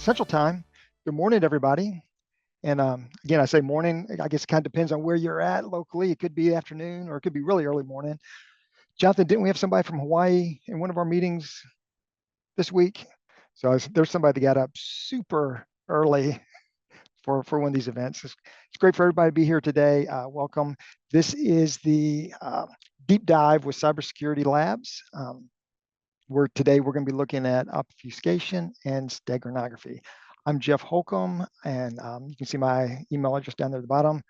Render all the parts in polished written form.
Central Time. Good morning, everybody. And again, I say morning. I guess it kind of depends on where you're at locally. It could be afternoon or it could be really early morning. Jonathan, didn't we have somebody from Hawaii in one of our meetings this week? So there's somebody that got up super early for one of these events. It's great for everybody to be here today. Welcome. This is the deep dive with Cybersecurity Labs. Today we're going to be looking at obfuscation and steganography. I'm Jeff Holcomb, and you can see my email address down there at the bottom.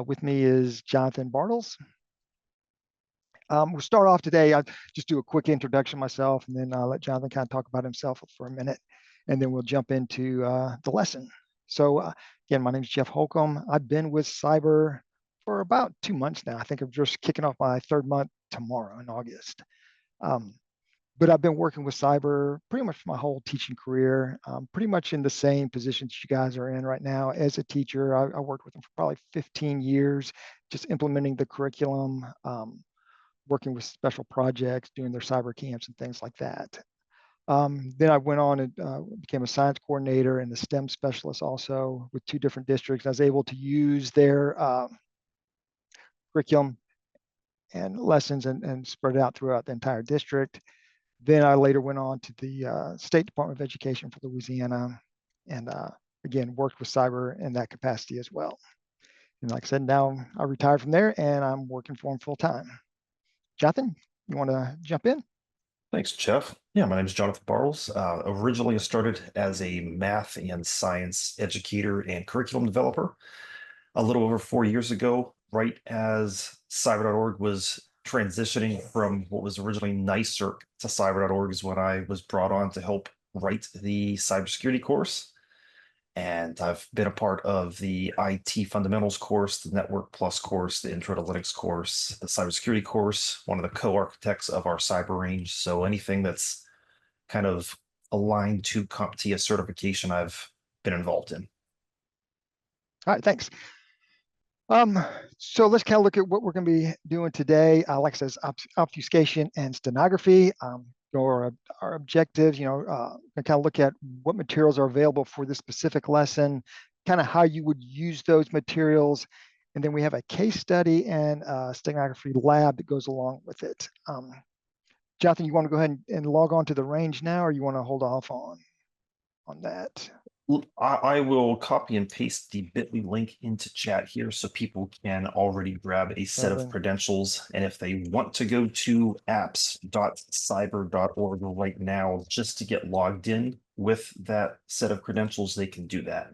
With me is Jonathan Bartles. We'll start off today. I'll just do a quick introduction myself, and then I'll let Jonathan kind of talk about himself for a minute, and then we'll jump into the lesson. So again, my name is Jeff Holcomb. I've been with Cyber for about 2 months now. I think I'm just kicking off my 3rd month tomorrow in August. But I've been working with Cyber pretty much my whole teaching career, pretty much in the same positions you guys are in right now. As a teacher, I worked with them for probably 15 years, just implementing the curriculum, working with special projects, doing their cyber camps and things like that. Then I went on and became a science coordinator and a STEM specialist also with 2 different districts. I was able to use their curriculum and lessons and spread it out throughout the entire district. Then I later went on to the State Department of Education for Louisiana, and again, worked with cyber in that capacity as well. And like I said, now I retired from there and I'm working for them full time. Jonathan, you want to jump in? Thanks, Jeff. Yeah, my name is Jonathan Bartles. Originally, I started as a math and science educator and curriculum developer. A little over 4 years ago, right as cyber.org was transitioning from what was originally NYSERC to cyber.org is when I was brought on to help write the cybersecurity course. And I've been a part of the IT fundamentals course, the Network Plus course, the Intro to Linux course, the cybersecurity course, one of the co-architects of our cyber range. So anything that's kind of aligned to CompTIA certification, I've been involved in. All right, thanks. So let's kind of look at what we're going to be doing today. Like I said, obfuscation and steganography. Or our objectives, kind of look at what materials are available for this specific lesson, kind of how you would use those materials. And then we have a case study and a steganography lab that goes along with it. Jonathan, you want to go ahead and log on to the range now, or you want to hold off on that? I will copy and paste the bit.ly link into chat here so people can already grab a set of credentials. And if they want to go to apps.cyber.org right now just to get logged in with that set of credentials, they can do that.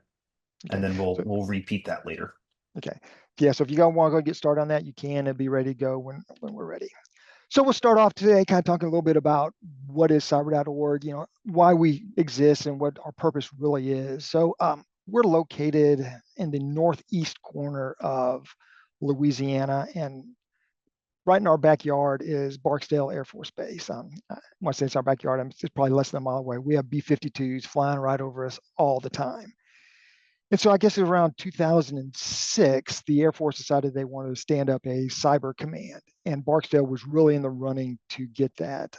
Okay. And then we'll repeat that later. Okay. Yeah, so if you want to go get started on that, you can and be ready to go when we're ready. So we'll start off today kind of talking a little bit about what is cyber.org, why we exist and what our purpose really is. So we're located in the northeast corner of Louisiana, and right in our backyard is Barksdale Air Force Base. When I say it's our backyard, it's probably less than a mile away. We have B-52s flying right over us all the time. And so I guess it was around 2006, the Air Force decided they wanted to stand up a cyber command, and Barksdale was really in the running to get that.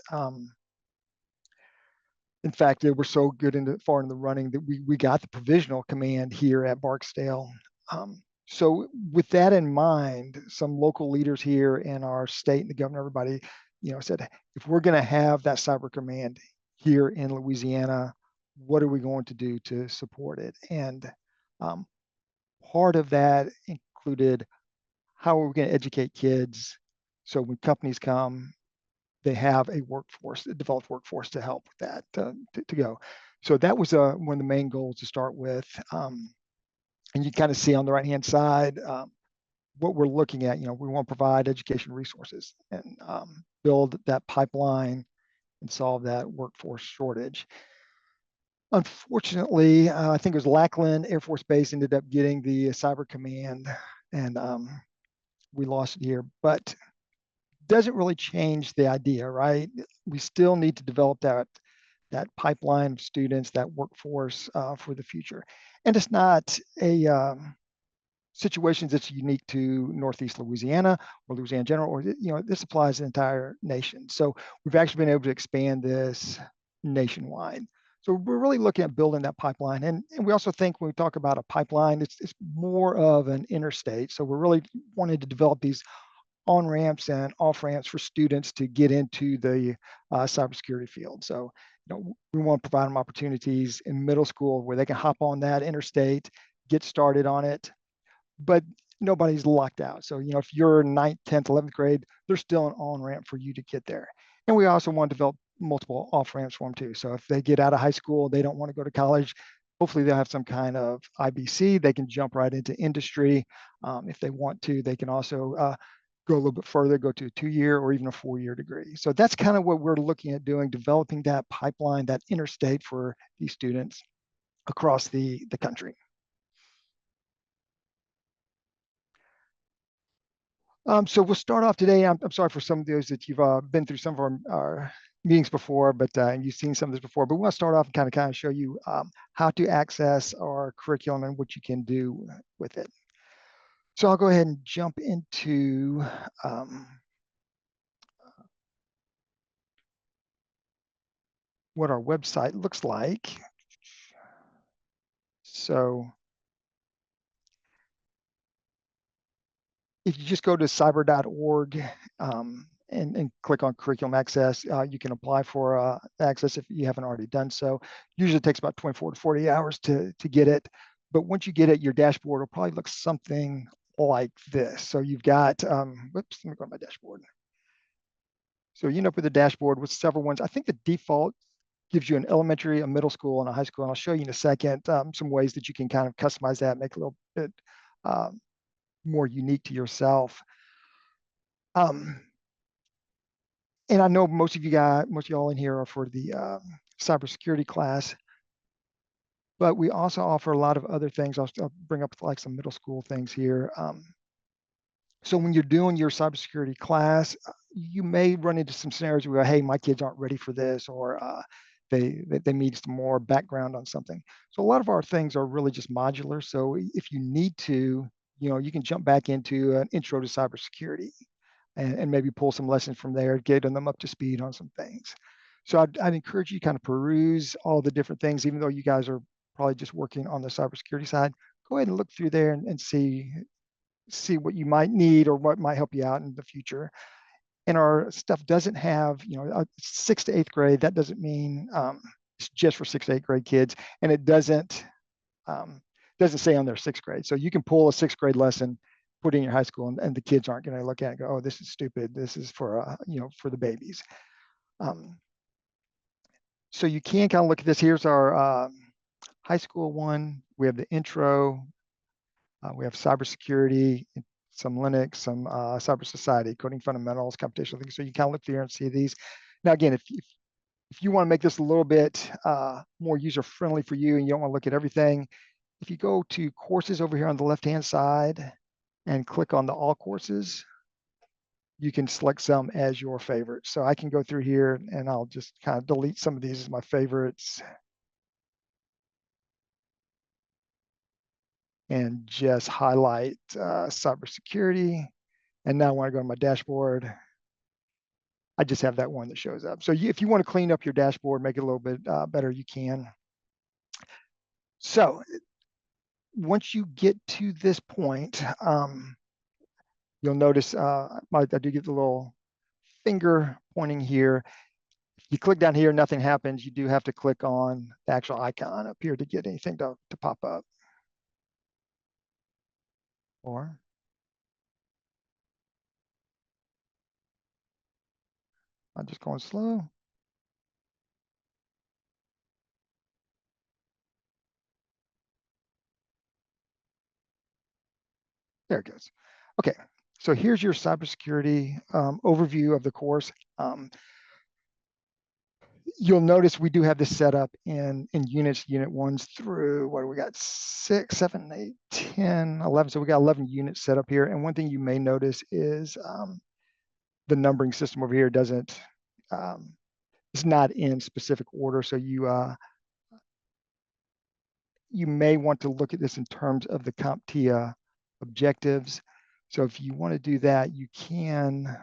In fact, they were so far in the running that we got the provisional command here at Barksdale. So with that in mind, some local leaders here in our state and the governor, everybody, said, if we're going to have that cyber command here in Louisiana, what are we going to do to support it? And part of that included how are we going to educate kids so when companies come, they have a developed workforce to help with that to go. So that was one of the main goals to start with. And you kind of see on the right-hand side what we're looking at. We want to provide education resources and build that pipeline and solve that workforce shortage. Unfortunately, I think it was Lackland Air Force Base ended up getting the cyber command, and we lost it here. But doesn't really change the idea, right? We still need to develop that pipeline of students, that workforce for the future. And it's not a situation that's unique to Northeast Louisiana or Louisiana in general, or this applies to the entire nation. So we've actually been able to expand this nationwide. So we're really looking at building that pipeline. And we also think when we talk about a pipeline, it's more of an interstate. So we're really wanting to develop these on ramps and off ramps for students to get into the cybersecurity field. So, we want to provide them opportunities in middle school where they can hop on that interstate, get started on it, but nobody's locked out. So, if you're 9th, 10th, 11th grade, there's still an on ramp for you to get there. And we also want to develop multiple off ramps for them too. So if they get out of high school, they don't want to go to college, hopefully they'll have some kind of IBC. They can jump right into industry. If they want to, they can also go a little bit further, go to a 2-year or even a 4-year degree. So that's kind of what we're looking at doing, developing that pipeline, that interstate for these students across the country. So we'll start off today. I'm sorry for some of those that you've been through some of our meetings before, but and you've seen some of this before. But we want to start off and kind of show you how to access our curriculum and what you can do with it. So I'll go ahead and jump into what our website looks like. So if you just go to cyber.org and click on curriculum access, you can apply for access if you haven't already done so. Usually it takes about 24 to 40 hours to get it. But once you get it, your dashboard will probably look something like this. So you've got, whoops, let me go to my dashboard. So you end up with a dashboard with several ones. I think the default gives you an elementary, a middle school, and a high school. And I'll show you in a second some ways that you can kind of customize that, make it a little bit more unique to yourself. And I know most of y'all in here are for the cybersecurity class, but we also offer a lot of other things. I'll bring up like some middle school things here. So when you're doing your cybersecurity class, you may run into some scenarios where, hey, my kids aren't ready for this, or they need some more background on something. So a lot of our things are really just modular. So if you need to, you can jump back into an intro to cybersecurity and maybe pull some lessons from there, getting them up to speed on some things. So I'd encourage you to kind of peruse all the different things, even though you guys are probably just working on the cybersecurity side. Go ahead and look through there and see what you might need or what might help you out in the future. And our stuff doesn't have, 6th to 8th grade. That doesn't mean it's just for 6th to 8th grade kids, and it doesn't say on their 6th grade. So you can pull a 6th grade lesson, put it in your high school, and the kids aren't going to look at it and go, "Oh, this is stupid. This is for for the babies." So you can kind of look at this. Here's our high school one. We have the intro. We have cybersecurity, some Linux, some cyber society, coding fundamentals, computational things. So you kind of look through and see these. Now, again, if you want to make this a little bit more user-friendly for you and you don't want to look at everything, if you go to courses over here on the left-hand side and click on the all courses, you can select some as your favorite. So I can go through here and I'll just kind of delete some of these as my favorites and just highlight cybersecurity. And now when I go to my dashboard, I just have that one that shows up. So if you want to clean up your dashboard, make it a little bit better, you can. So once you get to this point, you'll notice I do get the little finger pointing here. If you click down here, nothing happens. You do have to click on the actual icon up here to get anything to pop up. Or I'm just going slow. There it goes. Okay, so here's your cybersecurity overview of the course. You'll notice we do have this set up in units, unit 1s through, what do we got, 6, 7, 8, 10, 11. So we got 11 units set up here. And one thing you may notice is the numbering system over here doesn't, it's not in specific order. So you may want to look at this in terms of the CompTIA objectives. So if you want to do that, you can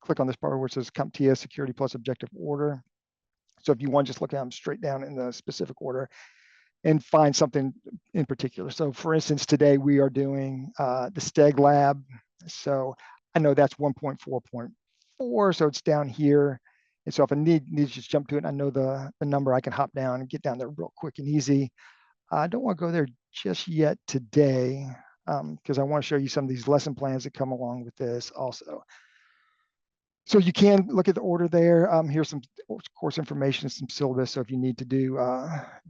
click on this part where it says CompTIA security plus objective order. So if you want, just look at them straight down in the specific order and find something in particular. So for instance, today we are doing the STEG lab. So I know that's 1.4.4, so it's down here. And so if I need to just jump to it, and I know the number, I can hop down and get down there real quick and easy. I don't want to go there just yet today because I want to show you some of these lesson plans that come along with this also. So you can look at the order there. Here's some course information, some syllabus. So if you need to do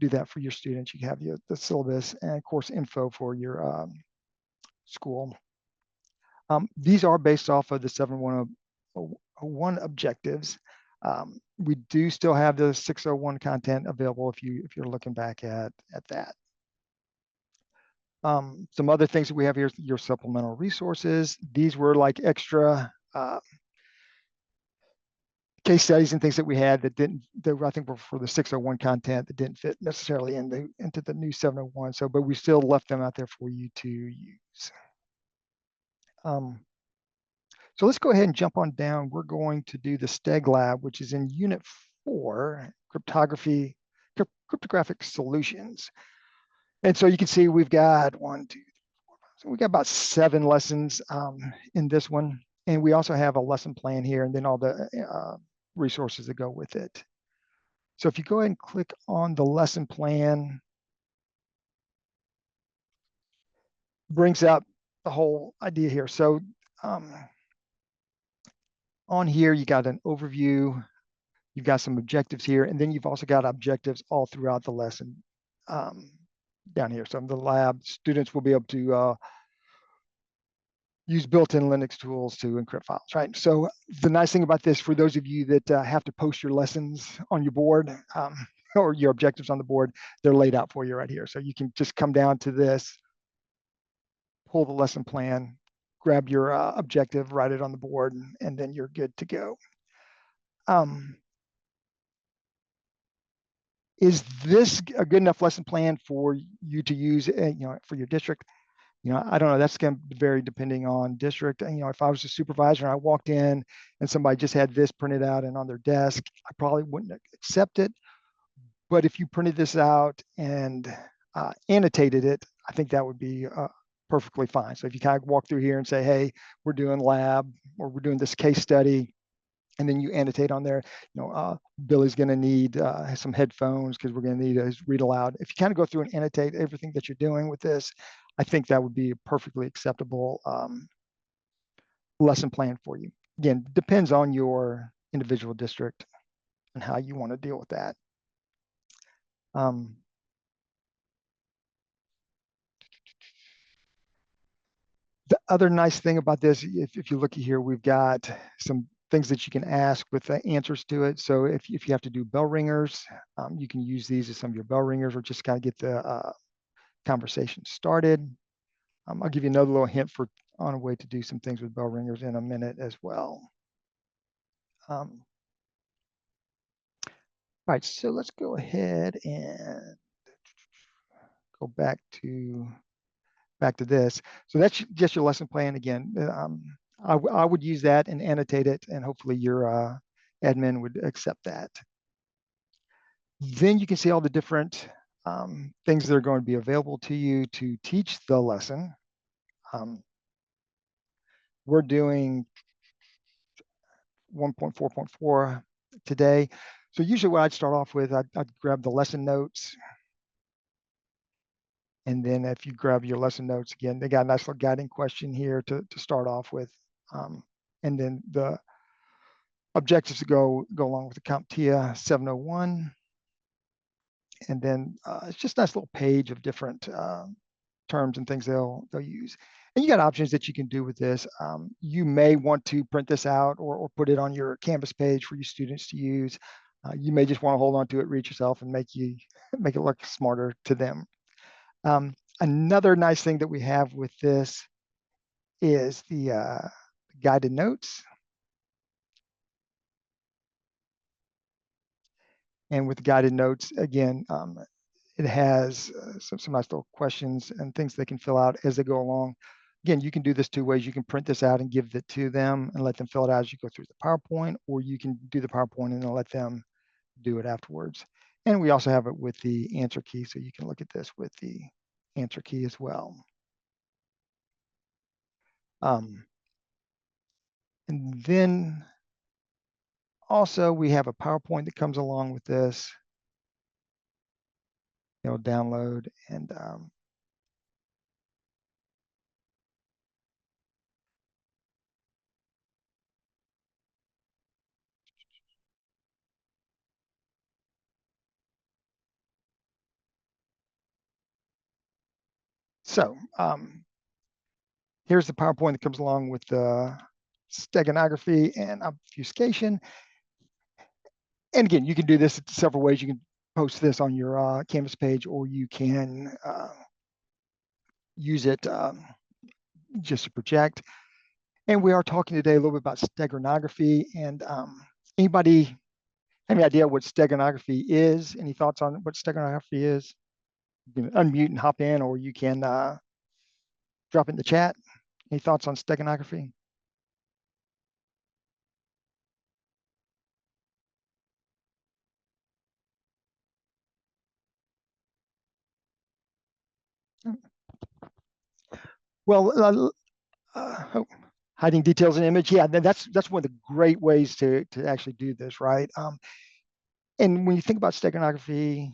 that for your students, you have the syllabus and course info for your school. These are based off of the 7101 objectives. We do still have the 601 content available if you're looking back at that. Some other things that we have here, your supplemental resources. These were like extra case studies and things that we had that I think were for the 601 content that didn't fit necessarily into the new 701. So, but we still left them out there for you to use. So let's go ahead and jump on down. We're going to do the STEG lab, which is in Unit 4, cryptographic solutions. And so you can see we've got 1, 2, 3, 4, 5. So we got about 7 lessons in this one. And we also have a lesson plan here and then all the resources that go with it. So if you go ahead and click on the lesson plan, brings up the whole idea here. So on here, you got an overview, you've got some objectives here, and then you've also got objectives all throughout the lesson down here. So in the lab, students will be able to use built-in Linux tools to encrypt files, right? So the nice thing about this, for those of you that have to post your lessons on your board or your objectives on the board, they're laid out for you right here. So you can just come down to this, pull the lesson plan, grab your objective, write it on the board, and then you're good to go. Is this a good enough lesson plan for you to use, for your district? I don't know. That's going to vary depending on district. If I was a supervisor and I walked in and somebody just had this printed out and on their desk, I probably wouldn't accept it. But if you printed this out and annotated it, I think that would be perfectly fine. So if you kind of walk through here and say, hey, we're doing lab or we're doing this case study, and then you annotate on there, Billy's going to need some headphones because we're going to need a read aloud. If you kind of go through and annotate everything that you're doing with this, I think that would be a perfectly acceptable lesson plan for you. Again, depends on your individual district and how you want to deal with that. The other nice thing about this, if you look here, we've got some things that you can ask with the answers to it. So if you have to do bell ringers, you can use these as some of your bell ringers or just kind of get the conversation started. I'll give you another little hint on a way to do some things with bell ringers in a minute as well. All right, so let's go ahead and go back to this. So that's just your lesson plan again. I would use that and annotate it, and hopefully your admin would accept that. Then you can see all the different things that are going to be available to you to teach the lesson. We're doing 1.4.4 today. So usually what I'd start off with, I'd grab the lesson notes. And then if you grab your lesson notes, again, they got a nice little guiding question here to start off with. And then the objectives to go along with the CompTIA 701. And then it's just a nice little page of different terms and things they'll use. And you got options that you can do with this. You may want to print this out or put it on your Canvas page for your students to use. You may just want to hold on to it, read yourself, and make it look smarter to them. Another nice thing that we have with this is the guided notes. And with guided notes, again, it has some nice little questions and things they can fill out as they go along. Again, you can do this 2 ways. You can print this out and give it to them and let them fill it out as you go through the PowerPoint, or you can do the PowerPoint and then let them do it afterwards. And we also have it with the answer key, so you can look at this with the answer key as well. And then also we have a PowerPoint that comes along with this. It'll download and so here's the PowerPoint that comes along with the steganography and obfuscation. And again, you can do this several ways. You can post this on your Canvas page, or you can use it just to project. And we are talking today a little bit about steganography. And anybody have any idea what steganography is? Any thoughts on what steganography is? You can unmute and hop in, or you can drop it in the chat. Any thoughts on steganography? Well, hiding details in image. Yeah, that's one of the great ways to actually do this, right? And when you think about steganography,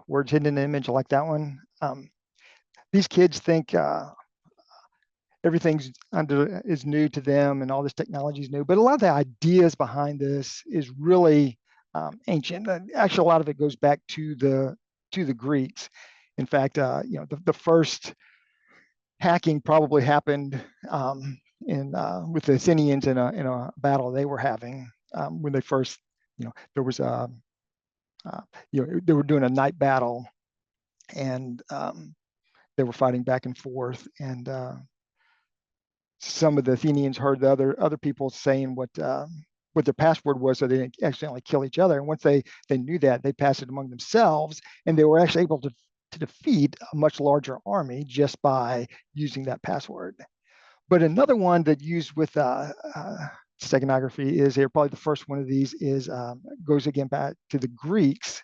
words hidden in an image like that one, these kids think everything's is new to them and all this technology is new. But a lot of the ideas behind this is really ancient. Actually, a lot of it goes back to the Greeks. In fact, the first hacking probably happened with the Athenians in a battle they were having when they first, there was they were doing a night battle, and they were fighting back and forth, and some of the Athenians heard the other people saying what their password was, so they didn't accidentally kill each other. And once they knew that, they passed it among themselves, and they were actually able to defeat a much larger army just by using that password. But another one that used with steganography is here. Probably the first one of these is goes again back to the Greeks.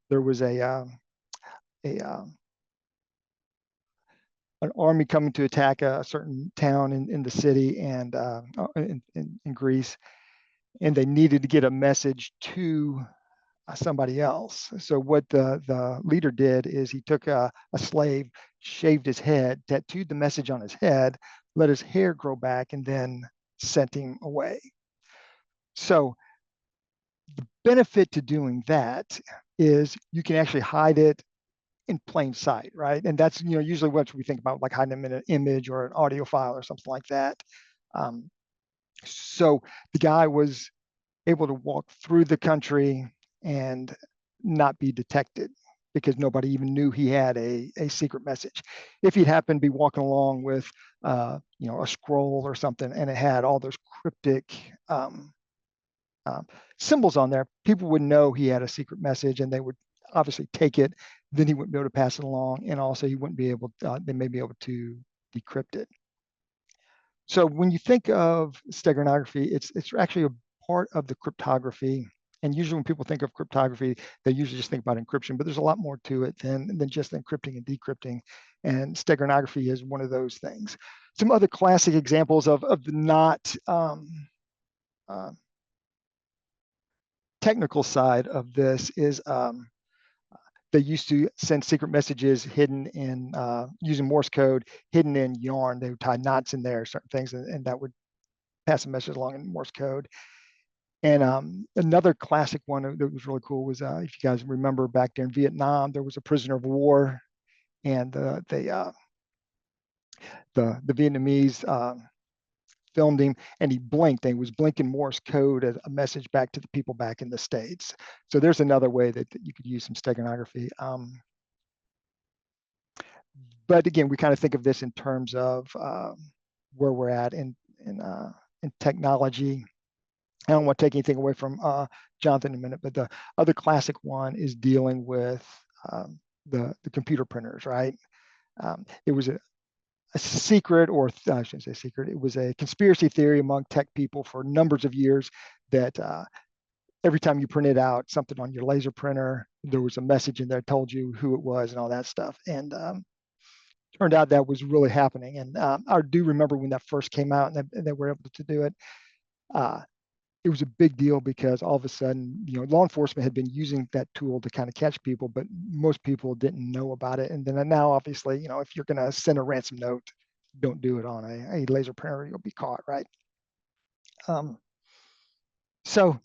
There was an army coming to attack a certain town in the city and in Greece, and they needed to get a message to somebody else. So what the leader did is he took a slave, shaved his head, tattooed the message on his head, let his hair grow back, and then sent him away. So the benefit to doing that is you can actually hide it in plain sight, right? And that's usually what we think about, like hiding in an image or an audio file or something like that. So the guy was able to walk through the country and not be detected because nobody even knew he had a secret message. If he'd happened to be walking along with a scroll or something and it had all those cryptic symbols on there, people would know he had a secret message and they would obviously take it. Then he wouldn't be able to pass it along, and also he wouldn't be able they may be able to decrypt it. So when you think of steganography, it's actually a part of the cryptography. And usually when people think of cryptography, they usually just think about encryption, but there's a lot more to it than just encrypting and decrypting. And steganography is one of those things. Some other classic examples of the not technical side of this is they used to send secret messages hidden in using Morse code, hidden in yarn. They would tie knots in there, certain things, and that would pass a message along in Morse code. And another classic one that was really cool was if you guys remember back there in Vietnam, there was a prisoner of war, and the Vietnamese filmed him, and he blinked, and he was blinking Morse code as a message back to the people back in the States. So there's another way that you could use some steganography. But again, we kind of think of this in terms of where we're at in technology. I don't want to take anything away from Jonathan in a minute, but the other classic one is dealing with the computer printers, right? It was a secret, or I shouldn't say secret, it was a conspiracy theory among tech people for numbers of years that every time you printed out something on your laser printer, there was a message in there that told you who it was and all that stuff. And turned out that was really happening. And I do remember when that first came out and they were able to do it. Uh, it was a big deal because all of a sudden, law enforcement had been using that tool to kind of catch people, but most people didn't know about it. And then now, obviously, if you're going to send a ransom note, don't do it on a laser printer; you'll be caught, right? Um, so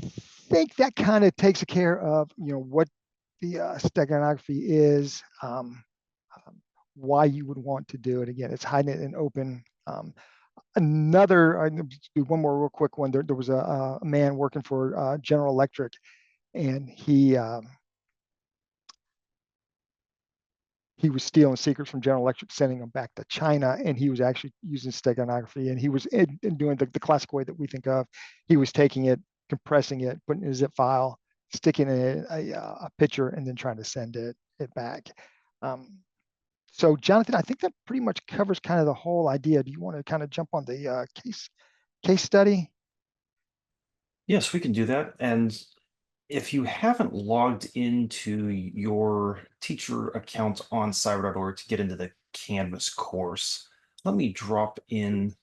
I think that kind of takes care of what the steganography is, um, why you would want to do it. Again, it's hiding it in open. Another, do one more real quick one. There was a man working for General Electric, and he was stealing secrets from General Electric, sending them back to China, and he was actually using steganography, and he was in doing the classic way that we think of. He was taking it, compressing it, putting it in a zip file, sticking in a picture, and then trying to send it back. Um, so, Jonathan, I think that pretty much covers kind of the whole idea. Do you want to kind of jump on the case study? Yes, we can do that. And if you haven't logged into your teacher account on cyber.org to get into the Canvas course, let me drop in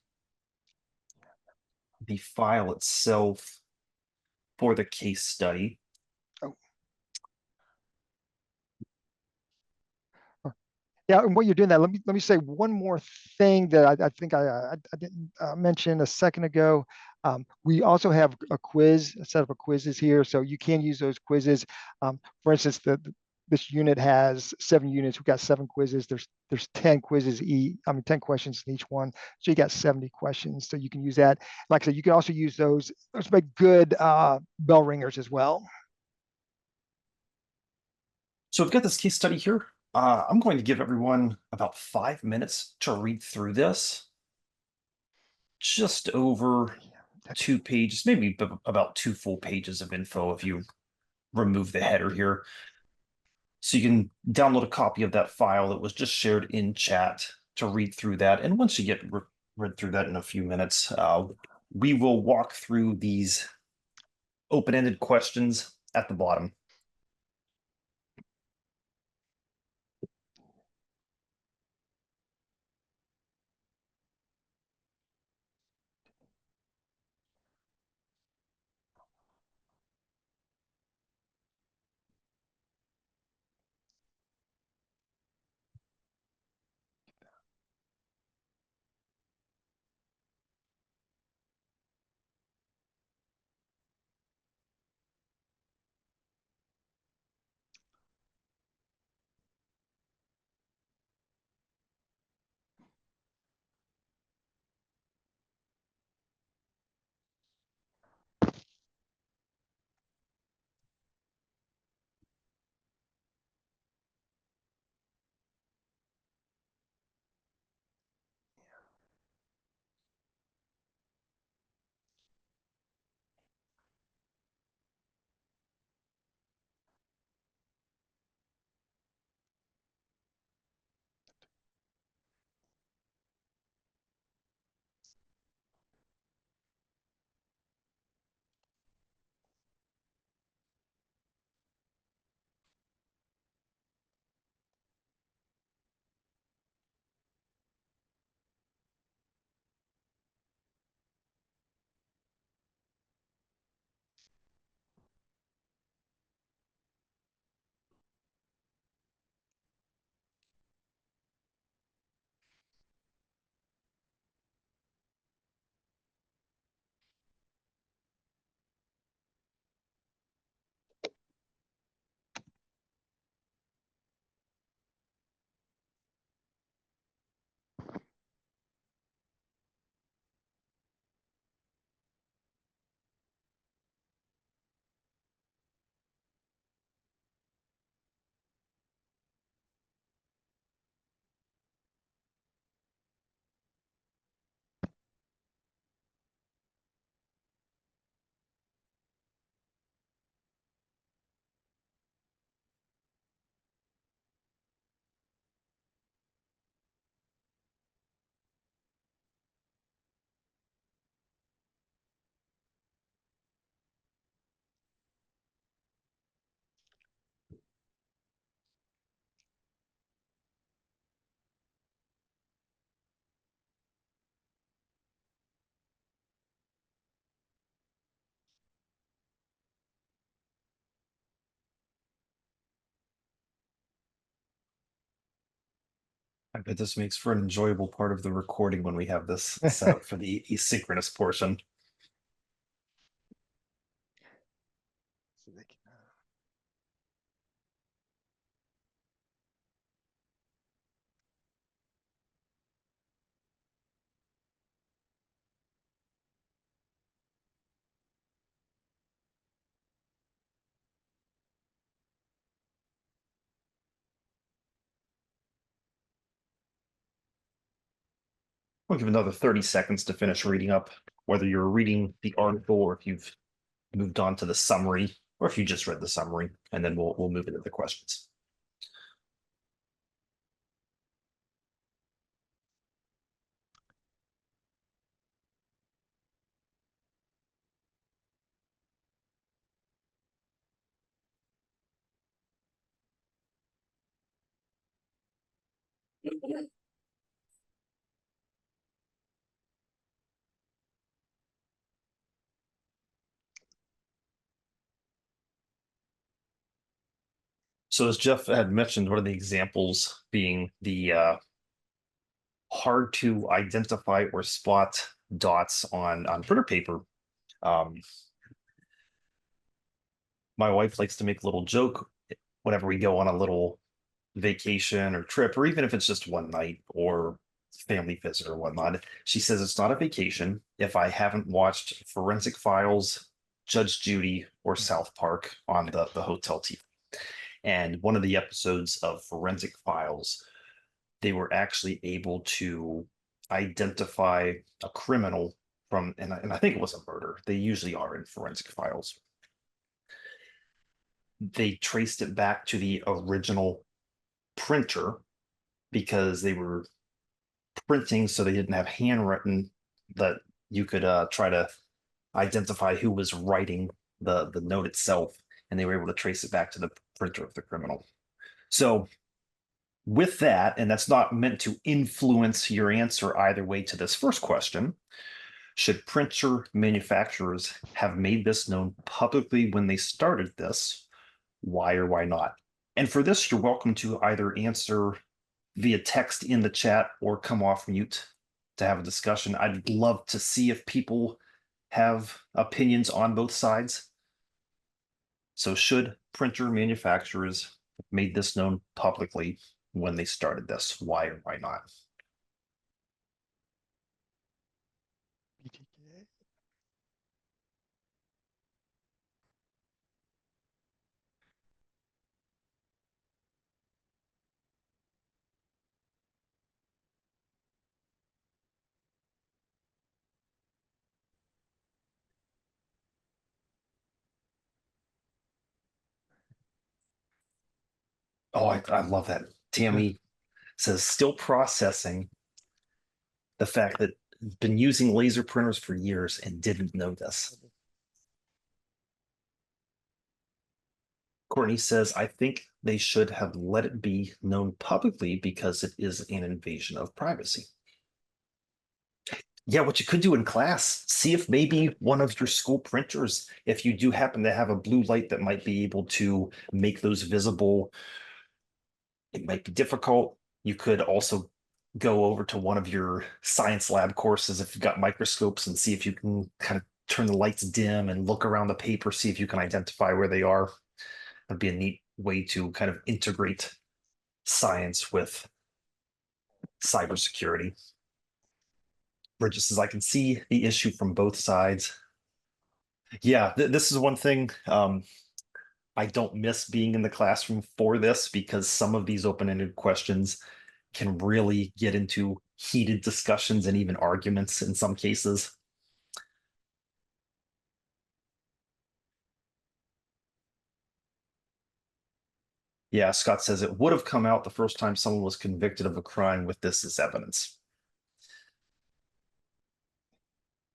the file itself for the case study. Oh, yeah, and while you're doing that, let me say one more thing that I think I didn't mention a second ago. We also have a quiz, a set up of quizzes here, so you can use those quizzes. For instance, this unit has 7 units. We've got 7 quizzes. There's 10 quizzes each. I mean, 10 questions in each one. So you got 70 questions. So you can use that. Like I said, you can also use those. Those make good bell ringers as well. So I've got this case study here. I'm going to give everyone about 5 minutes to read through this. Just over 2 pages, maybe about 2 full pages of info if you remove the header here. So you can download a copy of that file that was just shared in chat to read through that. And once you get read through that in a few minutes, we will walk through these open-ended questions at the bottom. I bet this makes for an enjoyable part of the recording when we have this set up for the asynchronous portion. We'll give another 30 seconds to finish reading up, whether you're reading the article or if you've moved on to the summary, or if you just read the summary, and then we'll move into the questions. So as Jeff had mentioned, one of the examples being the hard to identify or spot dots on printer paper. Um, my wife likes to make a little joke whenever we go on a little vacation or trip, or even if it's just one night or family visit or whatnot. She says it's not a vacation if I haven't watched Forensic Files, Judge Judy, or South Park on the hotel TV. And one of the episodes of Forensic Files, they were actually able to identify a criminal from, and I think it was a murder. They usually are in Forensic Files. They traced it back to the original printer because they were printing, so they didn't have handwritten that you could try to identify who was writing the note itself, and they were able to trace it back to the printer of the criminal. So with that, and that's not meant to influence your answer either way to this first question, should printer manufacturers have made this known publicly when they started this? Why or why not? And for this, you're welcome to either answer via text in the chat or come off mute to have a discussion. I'd love to see if people have opinions on both sides. So should printer manufacturers have made this known publicly when they started this? Why or why not? Oh, I love that. Tammy says still processing the fact that been using laser printers for years and didn't know this. Courtney says, I think they should have let it be known publicly because it is an invasion of privacy. Yeah, what you could do in class, see if maybe one of your school printers, if you do happen to have a blue light that might be able to make those visible, it might be difficult. You could also go over to one of your science lab courses if you've got microscopes and see if you can kind of turn the lights dim and look around the paper, see if you can identify where they are. That'd be a neat way to kind of integrate science with cybersecurity. Bridget says, I can see the issue from both sides. Yeah, this is one thing. I don't miss being in the classroom for this because some of these open-ended questions can really get into heated discussions and even arguments in some cases. Yeah, Scott says it would have come out the first time someone was convicted of a crime with this as evidence.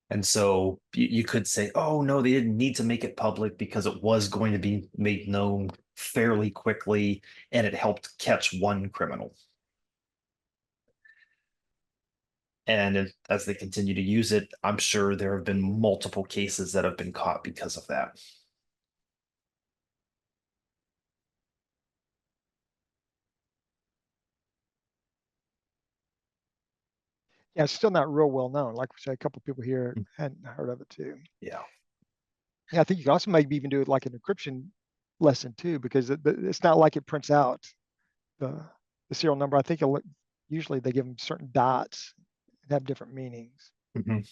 And so you could say, oh, no, they didn't need to make it public because it was going to be made known fairly quickly and it helped catch one criminal. And as they continue to use it, I'm sure there have been multiple cases that have been caught because of that. Yeah, it's still not real well known. Like we said, a couple people here Mm. hadn't heard of it too. Yeah. Yeah, I think you can also maybe even do it like an encryption lesson too, because it's not like it prints out the the serial number. I think usually they give them certain dots that have different meanings. Mhm.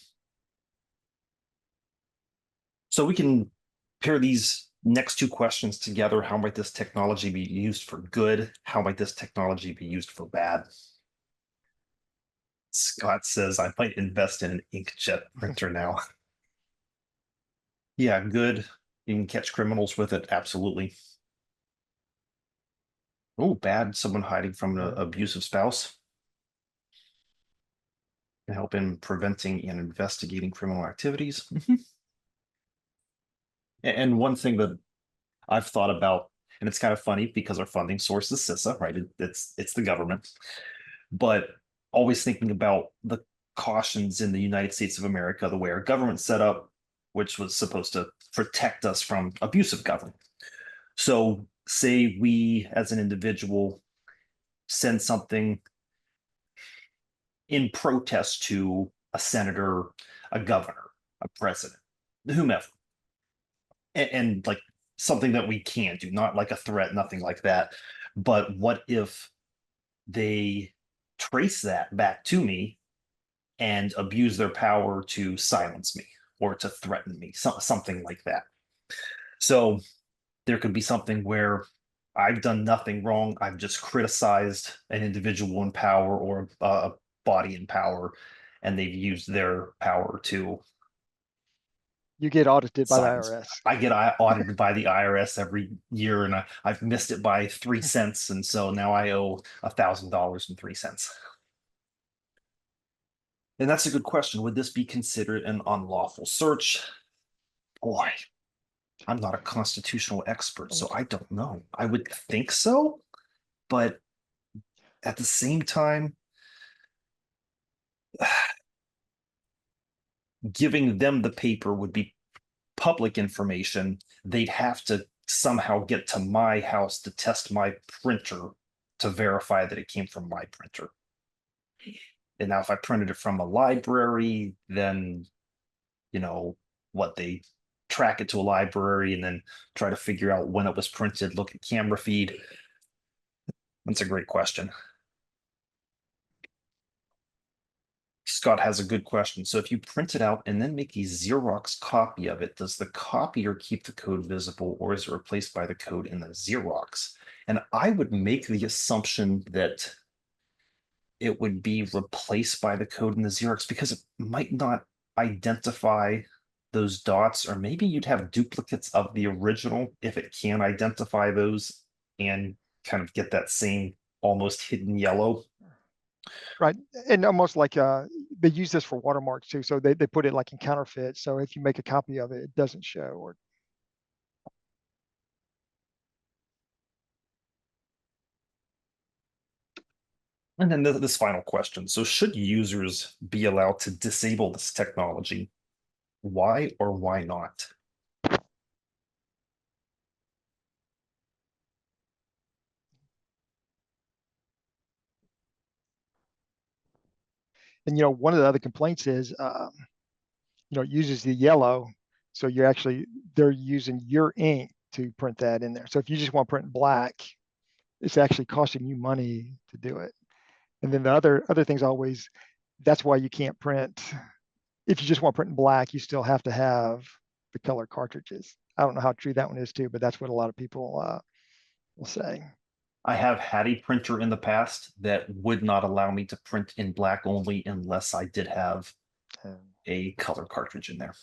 So we can pair these next two questions together. How might this technology be used for good? How might this technology be used for bad? Scott says, I might invest in an inkjet printer now. Yeah, good. You can catch criminals with it. Absolutely. Oh, bad. Someone hiding from an Yeah. abusive spouse. Can help in preventing and investigating criminal activities. And one thing that I've thought about, and it's kind of funny because our funding source is CISA, right? It's the government, but always thinking about the cautions in the United States of America, the way our government's set up, which was supposed to protect us from abusive government. So, say we as an individual send something in protest to a senator, a governor, a president, whomever, and like something that we can do, not like a threat, nothing like that. But what if they trace that back to me and abuse their power to silence me or to threaten me, something like that? So there could be something where I've done nothing wrong. I've just criticized an individual in power or a body in power, and they've used their power to You get audited by the silence. IRS. I get audited by the IRS every year, and I've missed it by 3 cents, and so now I owe $1,000.03. And that's a good question. Would this be considered an unlawful search? Boy, I'm not a constitutional expert, so I don't know. I would think so, but at the same time, giving them the paper would be public information. They'd have to somehow get to my house to test my printer to verify that it came from my printer. And now, if I printed it from a library, then, you know, what they track it to a library and then try to figure out when it was printed, look at camera feed. That's a great question. Scott has a good question. So if you print it out and then make a Xerox copy of it, does the copier keep the code visible or is it replaced by the code in the Xerox? And I would make the assumption that it would be replaced by the code in the Xerox because it might not identify those dots, or maybe you'd have duplicates of the original if it can identify those and kind of get that same almost hidden yellow. Right. And almost like they use this for watermarks too. So they put it like in counterfeit. So if you make a copy of it, it doesn't show. Or And then this final question. So, should users be allowed to disable this technology? Why or why not? and one of the other complaints is it uses the yellow. So they're using your ink to print that in there. So if you just want to print black, it's actually costing you money to do it. And then the other things always, that's why you can't print. If you just want to print in black, you still have to have the color cartridges. I don't know how true that one is too, but that's what a lot of people will say. I have had a printer in the past that would not allow me to print in black only unless I did have Um, a color cartridge in there.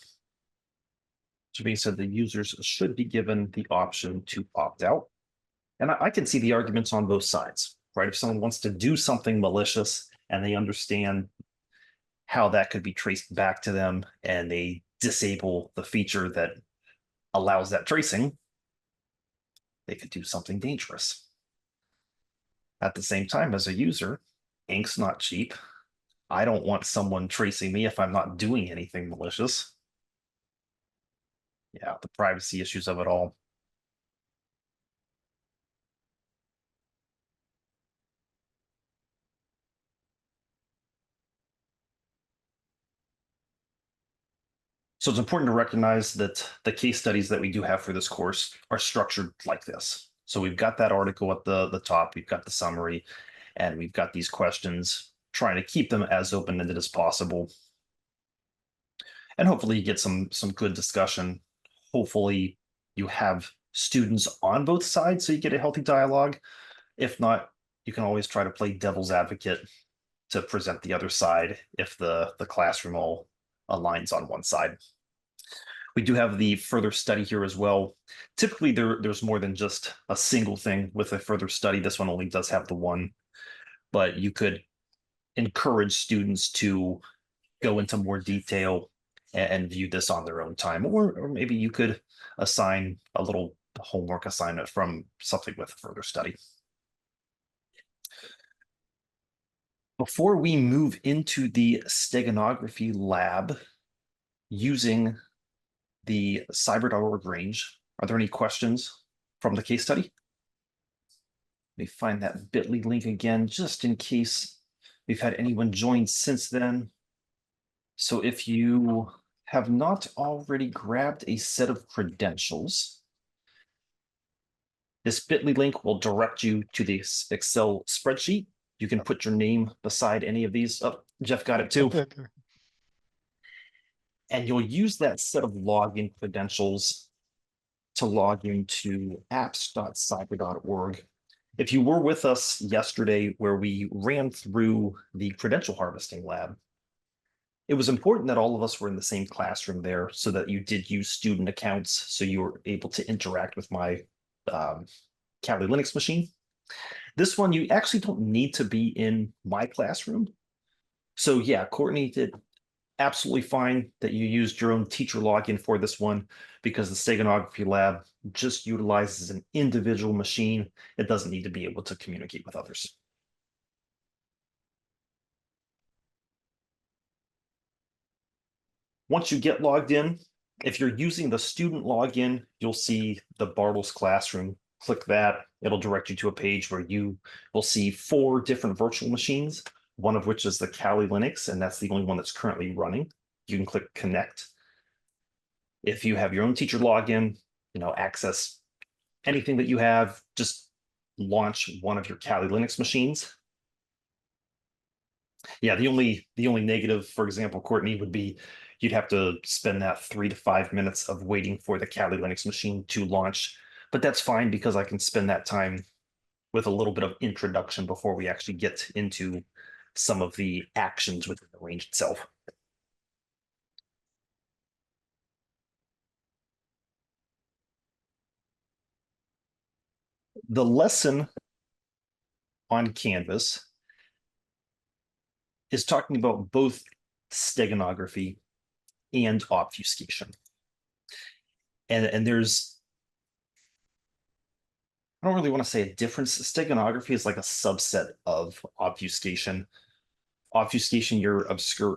So being said, the users should be given the option to opt out. And I can see the arguments on both sides, right? If someone wants to do something malicious and they understand how that could be traced back to them and they disable the feature that allows that tracing, they could do something dangerous. At the same time, as a user, ink's not cheap. I don't want someone tracing me if I'm not doing anything malicious. Yeah, the privacy issues of it all. So it's important to recognize that the case studies that we do have for this course are structured like this. So we've got that article at the top, we've got the summary, and we've got these questions, trying to keep them as open-ended as possible. And hopefully you get some good discussion. Hopefully you have students on both sides so you get a healthy dialogue. If not, you can always try to play devil's advocate to present the other side if the classroom all aligns on one side. We do have the further study here as well. Typically, there's more than just a single thing with a further study. This one only does have the one, but you could encourage students to go into more detail and view this on their own time, or maybe you could assign a little homework assignment from something with further study. Before we move into the steganography lab using the cyber.org range, are there any questions from the case study? Let me find that bit.ly link again, just in case we've had anyone join since then. So if you have not already grabbed a set of credentials, this bit.ly link will direct you to the Excel spreadsheet. You can put your name beside any of these. Oh, Jeff got it too. And you'll use that set of login credentials to log into apps.cyber.org. If you were with us yesterday where we ran through the credential harvesting lab, it was important that all of us were in the same classroom there so that you did use student accounts, so you were able to interact with my Kali Linux machine. This one, you actually don't need to be in my classroom. So yeah, Courtney did absolutely fine that you used your own teacher login for this one, because the steganography lab just utilizes an individual machine. It doesn't need to be able to communicate with others. Once you get logged in, if you're using the student login, you'll see the Bartles classroom. Click that. It'll direct you to a page where you will see 4 different virtual machines, one of which is the Kali Linux, and that's the only one that's currently running. You can click connect. If you have your own teacher login, access anything that you have, just launch one of your Kali Linux machines. Yeah, the only negative, for example, Courtney, would be you'd have to spend that 3 to 5 minutes of waiting for the Kali Linux machine to launch. But that's fine, because I can spend that time with a little bit of introduction before we actually get into some of the actions within the range itself. The lesson on Canvas is talking about both steganography and obfuscation. And there's, I don't really want to say a difference. Steganography is like a subset of obfuscation. Obfuscation, you're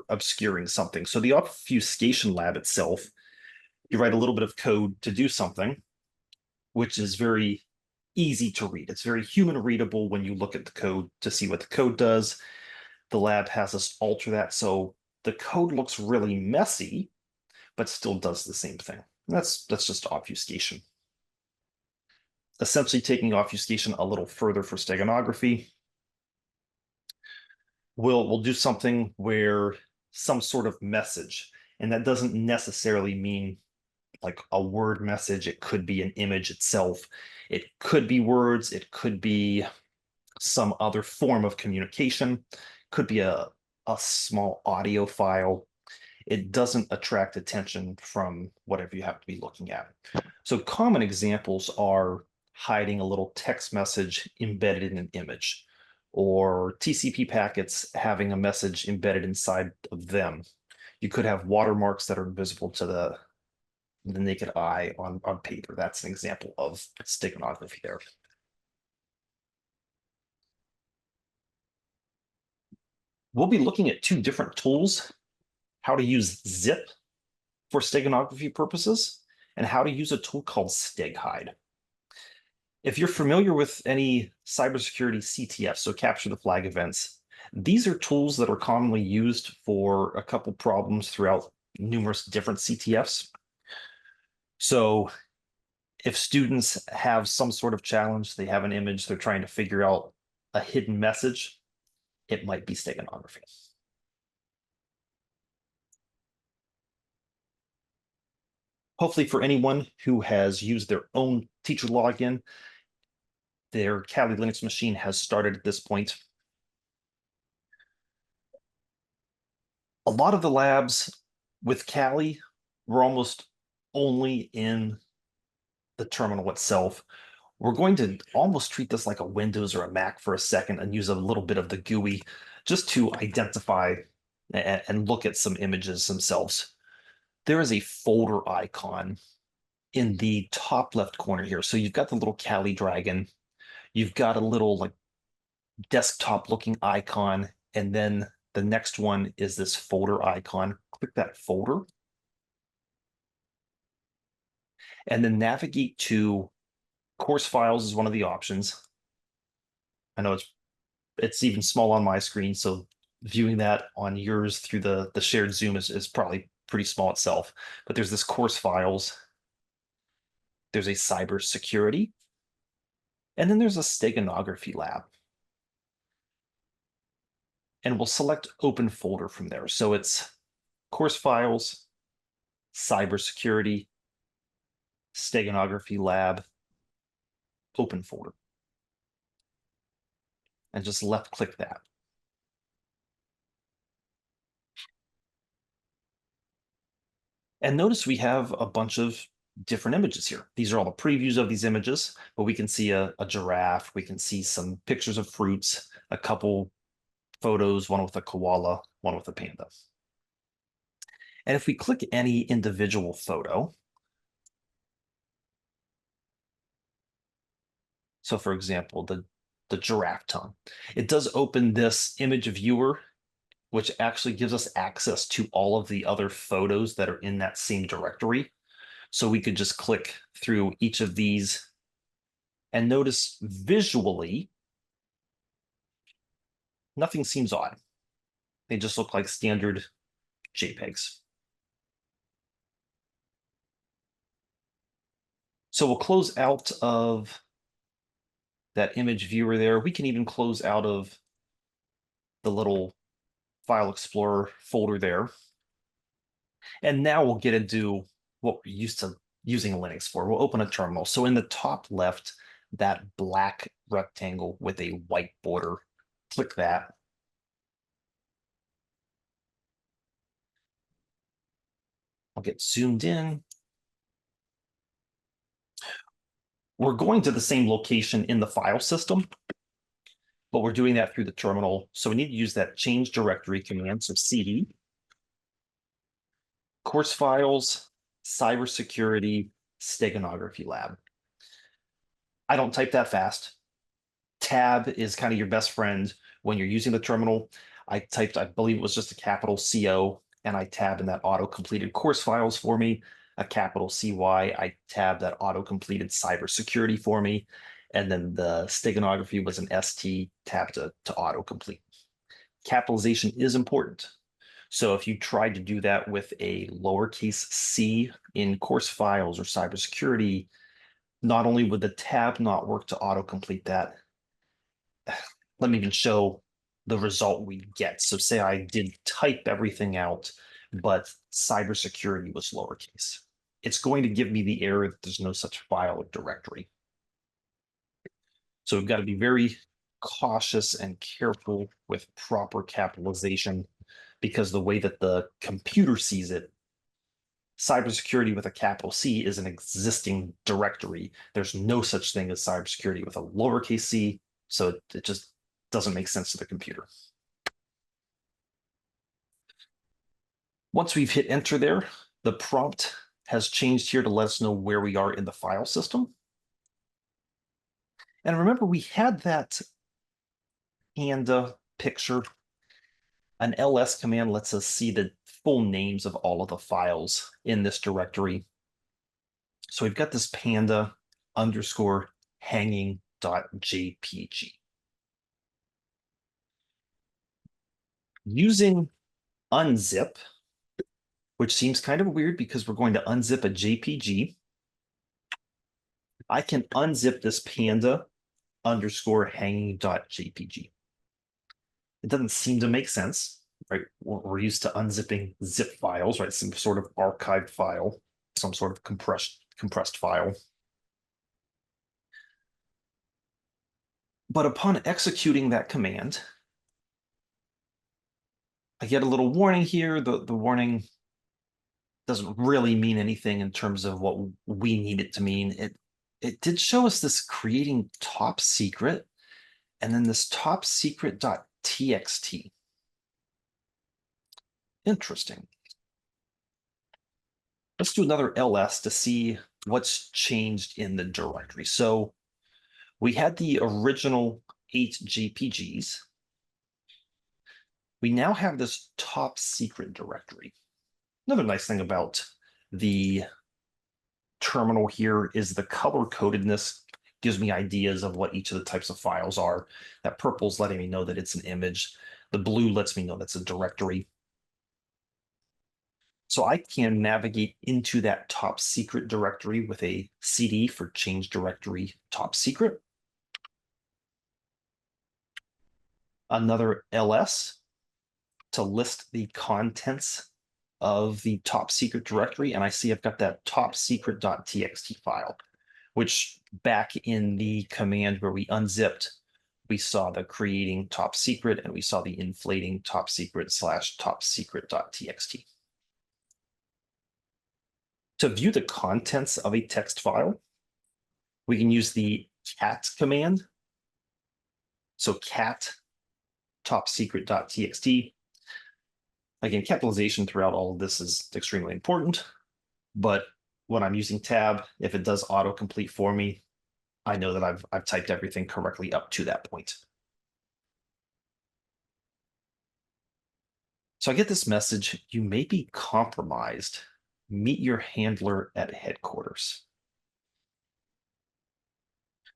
obscuring something. So the obfuscation lab itself, you write a little bit of code to do something, which is very easy to read. It's very human readable when you look at the code to see what the code does. The lab has us alter that so the code looks really messy, but still does the same thing. That's just obfuscation. Essentially taking obfuscation a little further for steganography, we'll do something where some sort of message, and that doesn't necessarily mean like a word message. It could be an image itself. It could be words. It could be some other form of communication. Could be a small audio file. It doesn't attract attention from whatever you have to be looking at. So common examples are hiding a little text message embedded in an image, or TCP packets having a message embedded inside of them. You could have watermarks that are invisible to the naked eye on paper. That's an example of steganography there. We'll be looking at 2 different tools: how to use zip for steganography purposes, and how to use a tool called StegHide. If you're familiar with any cybersecurity CTF, so capture the flag events, these are tools that are commonly used for a couple problems throughout numerous different CTFs. So if students have some sort of challenge, they have an image, they're trying to figure out a hidden message, it might be steganography. Hopefully for anyone who has used their own teacher login, their Kali Linux machine has started at this point. A lot of the labs with Kali were almost only in the terminal itself. We're going to almost treat this like a Windows or a Mac for a second and use a little bit of the GUI just to identify and look at some images themselves. There is a folder icon in the top left corner here. So you've got the little Kali dragon, you've got a little like desktop looking icon, and then the next one is this folder icon. Click that folder and then navigate to course files is one of the options. I know it's even small on my screen, so viewing that on yours through the shared Zoom is probably pretty small itself. But there's this course files, there's a cybersecurity, and then there's a steganography lab. And we'll select open folder from there. So it's course files, cybersecurity, steganography lab, open folder. And just left click that. And notice we have a bunch of different images here. These are all the previews of these images, but we can see a giraffe, we can see some pictures of fruits, a couple photos, one with a koala, one with a panda. And if we click any individual photo, so for example, the giraffe tongue, it does open this image viewer, which actually gives us access to all of the other photos that are in that same directory. So we could just click through each of these and notice visually, nothing seems odd. They just look like standard JPEGs. So we'll close out of that image viewer there. We can even close out of the little File Explorer folder there. And now we'll get into what we're used to using Linux for. We'll open a terminal. So in the top left, that black rectangle with a white border, click that. I'll get zoomed in. We're going to the same location in the file system, but we're doing that through the terminal. So we need to use that change directory command. So CD, course files, cybersecurity, steganography lab. I don't type that fast. Tab is kind of your best friend when you're using the terminal. I typed, I believe it was just a capital CO, and I tabbed in that auto-completed course files for me, a capital CY. I tabbed that auto-completed cybersecurity for me, and then the steganography was an ST tab to auto-complete. Capitalization is important. So if you tried to do that with a lowercase c in course files or cybersecurity, not only would the tab not work to autocomplete that, let me even show the result we get. So say I did type everything out, but cybersecurity was lowercase. It's going to give me the error that there's no such file or directory. So we've got to be very cautious and careful with proper capitalization, because the way that the computer sees it, cybersecurity with a capital C is an existing directory. There's no such thing as cybersecurity with a lowercase c, so it just doesn't make sense to the computer. Once we've hit enter there, the prompt has changed here to let us know where we are in the file system. And remember, we had that panda picture. An ls command lets us see the full names of all of the files in this directory. So we've got this panda underscore hanging.jpg. Using unzip, which seems kind of weird because we're going to unzip a JPG. I can unzip this panda underscore hanging.jpg. It doesn't seem to make sense, right? We're used to unzipping zip files, right? Some sort of archived file, some sort of compressed file. But upon executing that command, I get a little warning here. The warning doesn't really mean anything in terms of what we need it to mean. It did show us this creating top secret and then this top secret.txt. Interesting. Let's do another ls to see what's changed in the directory. So we had the original 8 JPGs. We now have this top secret directory. Another nice thing about the terminal here is the color codedness gives me ideas of what each of the types of files are. That purple's letting me know that it's an image. The blue lets me know that's a directory. So I can navigate into that top secret directory with a CD for change directory top secret. Another ls to list the contents of the top secret directory. And I see I've got that top secret.txt file, which back in the command where we unzipped, we saw the creating top secret and we saw the inflating top secret / top secret.txt. To view the contents of a text file, we can use the cat command. So cat top secret.txt. Again, capitalization throughout all of this is extremely important, but when I'm using tab, if it does autocomplete for me, I know that I've typed everything correctly up to that point. So I get this message, you may be compromised. Meet your handler at headquarters.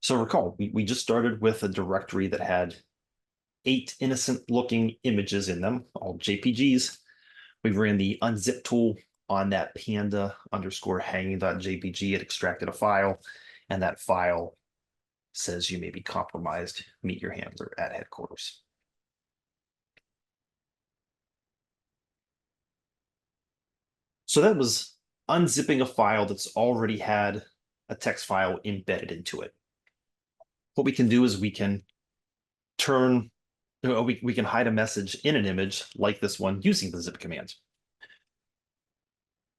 So recall, we just started with a directory that had 8 innocent looking images in them, all JPGs. We ran the unzip tool on that panda underscore hanging.jpg. It extracted a file, and that file says you may be compromised. Meet your handler at headquarters. So that was unzipping a file that's already had a text file embedded into it. What we can do is we can we can hide a message in an image like this one using the zip command.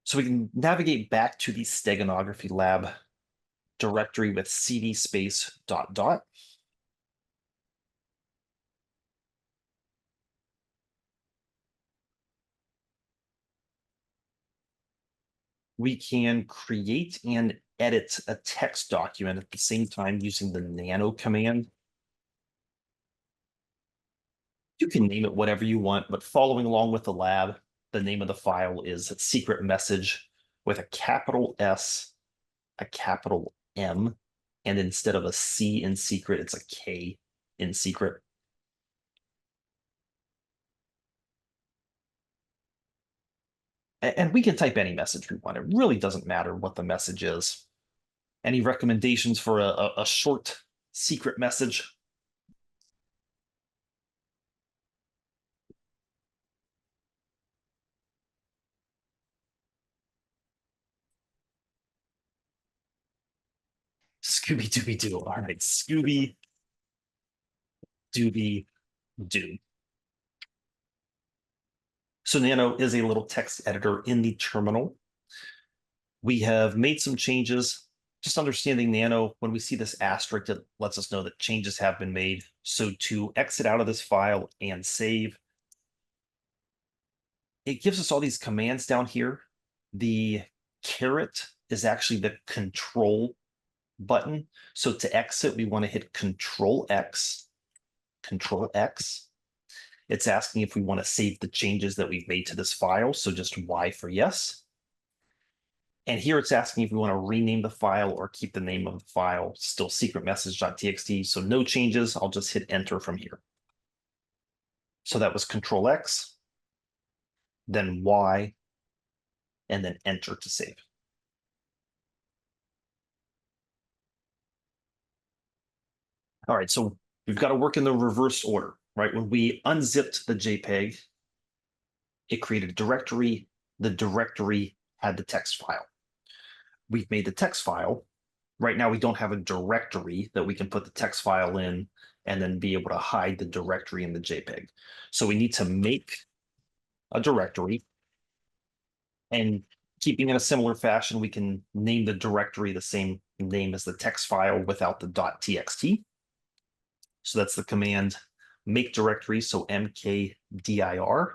So we can navigate back to the steganography lab directory with cd space ... We can create and edit a text document at the same time using the nano command. You can name it whatever you want, but following along with the lab, the name of the file is secret message with a capital S, a capital M, and instead of a C in secret, it's a K in secret. And we can type any message we want. It really doesn't matter what the message is. Any recommendations for a short secret message? Scooby Dooby Doo. All right, Scooby Dooby Doo. So Nano is a little text editor in the terminal. We have made some changes. Just understanding Nano, when we see this asterisk, it lets us know that changes have been made. So to exit out of this file and save, it gives us all these commands down here. The caret is actually the control button. So to exit, we want to hit Control X, Control X. It's asking if we want to save the changes that we've made to this file. So just Y for yes. And here it's asking if we want to rename the file or keep the name of the file, still secret message.txt. So no changes. I'll just hit enter from here. So that was Control X, then Y, and then enter to save. All right, so we've got to work in the reverse order, right? When we unzipped the JPEG, it created a directory. The directory had the text file. We've made the text file. Right now, we don't have a directory that we can put the text file in and then be able to hide the directory in the JPEG. So we need to make a directory, and keeping in a similar fashion, we can name the directory the same name as the text file without the .txt. So that's the command make directory, so mkdir.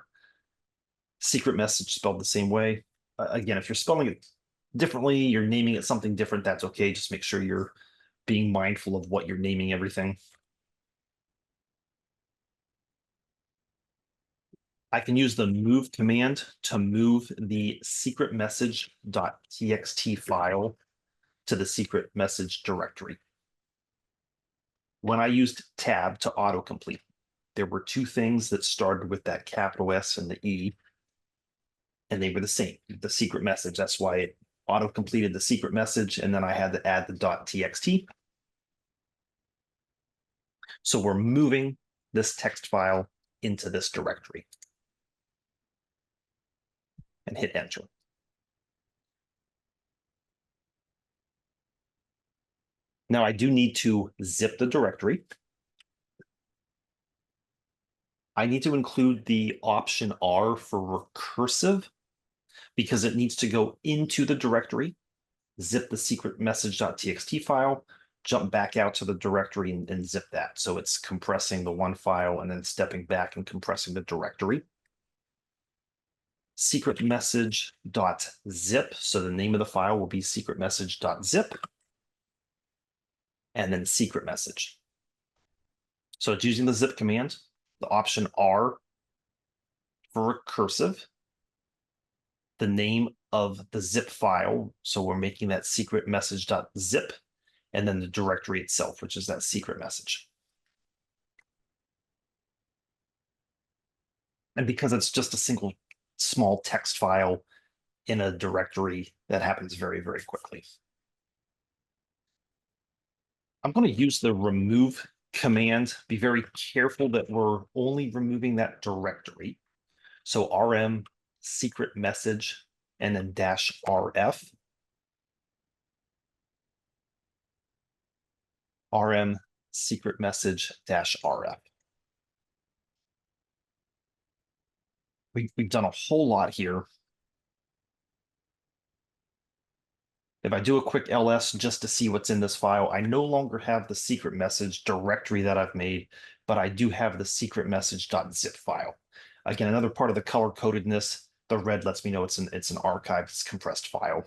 Secret message spelled the same way. Again, if you're spelling it differently, you're naming it something different, that's okay. Just make sure you're being mindful of what you're naming everything. I can use the move command to move the secret message.txt file to the secret message directory. When I used tab to autocomplete, there were two things that started with that capital S and the E, and they were the same, the secret message. That's why it auto-completed the secret message, and then I had to add the .txt. So we're moving this text file into this directory. And hit enter. Now I do need to zip the directory. I need to include the option R for recursive because it needs to go into the directory, zip the secret message.txt file, jump back out to the directory and zip that. So it's compressing the one file and then stepping back and compressing the directory. Secret message.zip. So the name of the file will be secret message.zip. And then secret message. So it's using the zip command, the option R for recursive, the name of the zip file. So we're making that secret message.zip, and then the directory itself, which is that secret message. And because it's just a single small text file in a directory, that happens very, very quickly. I'm going to use the remove command. Be very careful that we're only removing that directory. So rm secret message and then -rf. rm secret message -rf. We've done a whole lot here. If I do a quick ls just to see what's in this file, I no longer have the secret message directory that I've made, but I do have the secret message.zip file. Again, another part of the color codedness, the red lets me know it's an archived, it's compressed file.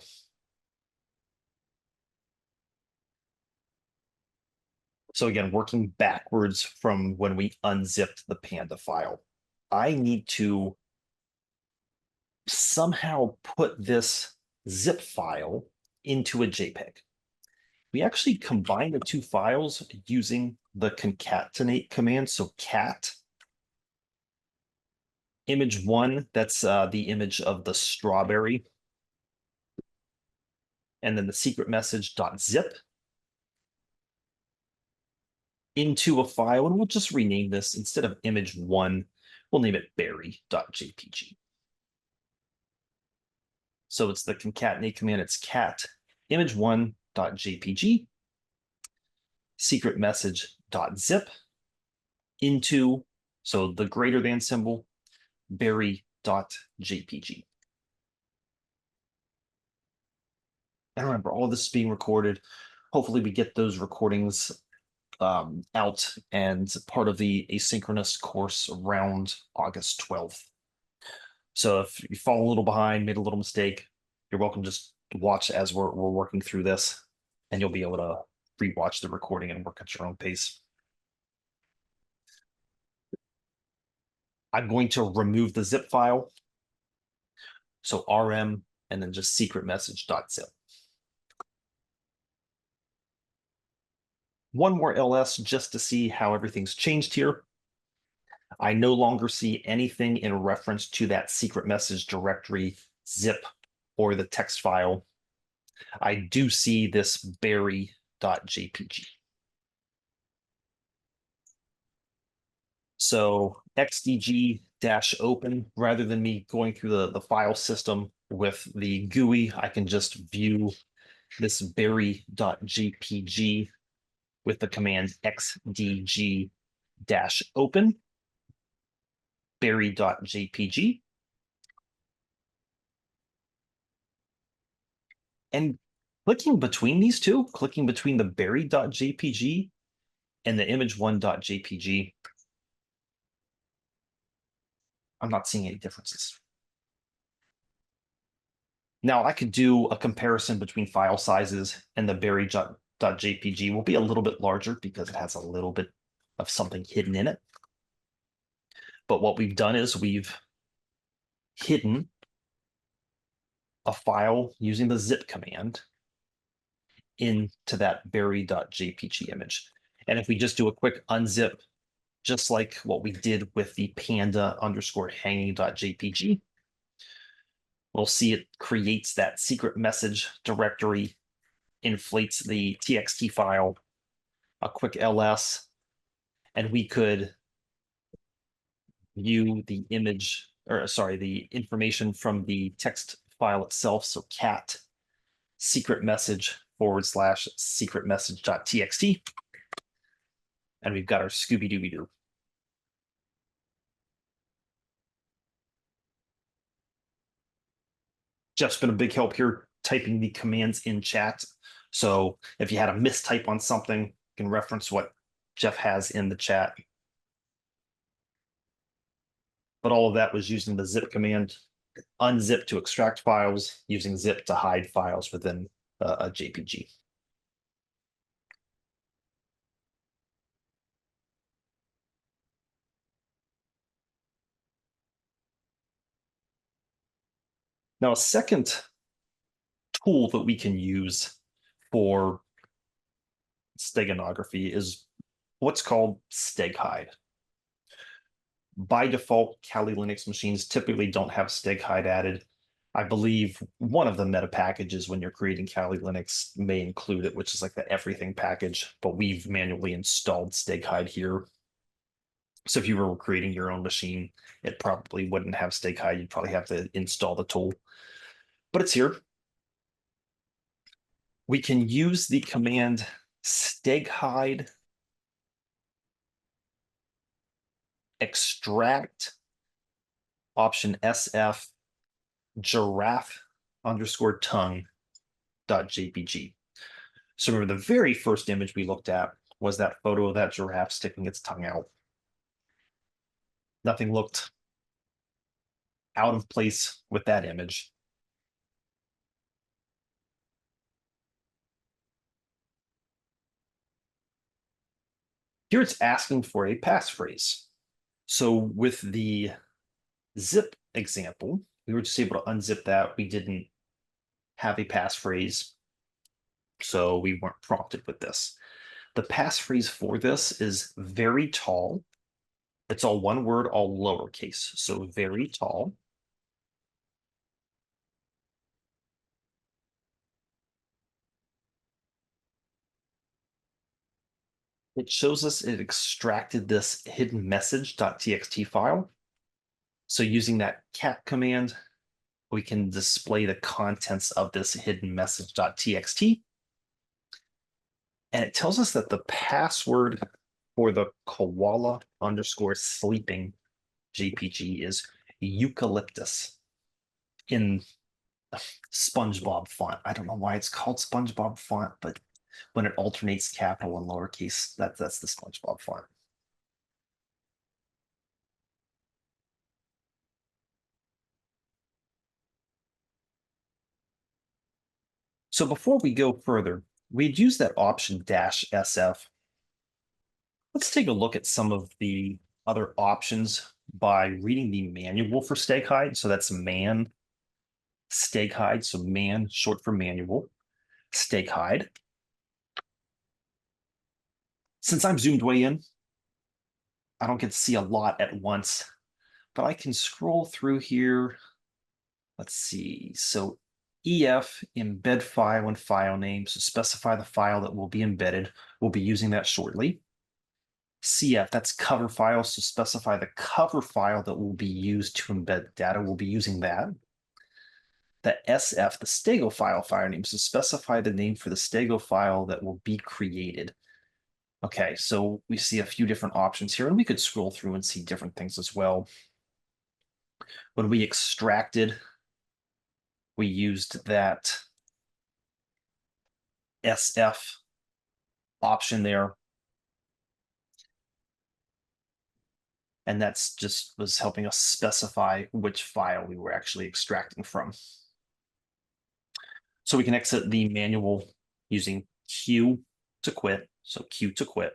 So again, working backwards from when we unzipped the Panda file, I need to somehow put this zip file into a JPEG. We actually combine the two files using the concatenate command. So cat image one, that's the image of the strawberry. And then the secret message.zip into a file. And we'll just rename this, instead of image one, we'll name it berry.jpg. So it's the concatenate command. It's cat image one.jpg, secret message.zip into, so the greater than symbol, berry.jpg. And remember, all of this is being recorded. Hopefully we get those recordings out and part of the asynchronous course around August 12th. So if you fall a little behind, made a little mistake, you're welcome to just watch as we're working through this, and you'll be able to rewatch the recording and work at your own pace. I'm going to remove the zip file. So rm and then just secret message.zip. One more ls just to see how everything's changed here. I no longer see anything in reference to that secret message directory zip or the text file, I do see this berry.jpg. So xdg-open, rather than me going through the file system with the GUI, I can just view this berry.jpg with the command xdg-open berry.jpg. And clicking between these two, clicking between the berry.jpg and the image1.jpg, I'm not seeing any differences. Now I could do a comparison between file sizes, and the berry.jpg will be a little bit larger because it has a little bit of something hidden in it. But what we've done is we've hidden a file using the zip command into that berry.jpg image. And if we just do a quick unzip, just like what we did with the panda_hanging.jpg, we'll see it creates that secret message directory, inflates the txt file, a quick ls, and we could view the image, or sorry, the information from the text file itself. So cat secret message / secret message.txt. And we've got our Scooby-Dooby-Doo. Jeff's been a big help here typing the commands in chat. So if you had a mistype on something, you can reference what Jeff has in the chat. But all of that was using the zip command, unzip to extract files, using zip to hide files within a JPG. Now, a second tool that we can use for steganography is what's called steghide. By default, Kali Linux machines typically don't have steghide added. I believe one of the meta packages when you're creating Kali Linux may include it, which is like the everything package, but we've manually installed steghide here. So if you were creating your own machine, it probably wouldn't have steghide. You'd probably have to install the tool, but it's here. We can use the command steghide extract option SF giraffe_tongue.jpg. So remember, the very first image we looked at was that photo of that giraffe sticking its tongue out. Nothing looked out of place with that image. Here it's asking for a passphrase. So with the zip example, we were just able to unzip that. We didn't have a passphrase, so we weren't prompted with this. The passphrase for this is very tall. It's all one word, all lowercase. So very tall. It shows us it extracted this hidden message.txt file. So using that cat command, we can display the contents of this hidden message.txt. And it tells us that the password for the koala_sleeping JPG is eucalyptus in SpongeBob font. I don't know why it's called SpongeBob font, but when it alternates capital and lowercase, that's the SpongeBob font. So before we go further, we'd use that option -SF. Let's take a look at some of the other options by reading the manual for steghide. So that's man steghide. So man, short for manual, steghide. Since I'm zoomed way in, I don't get to see a lot at once, but I can scroll through here. Let's see. So EF embed file and file name, so specify the file that will be embedded. We'll be using that shortly. CF, that's cover file, so specify the cover file that will be used to embed data. We'll be using that. The SF, the stego file name, so specify the name for the stego file that will be created. Okay, so we see a few different options here, and we could scroll through and see different things as well. When we extracted, we used that SF option there. And that's just was helping us specify which file we were actually extracting from. So we can exit the manual using Q to quit. So Q to quit.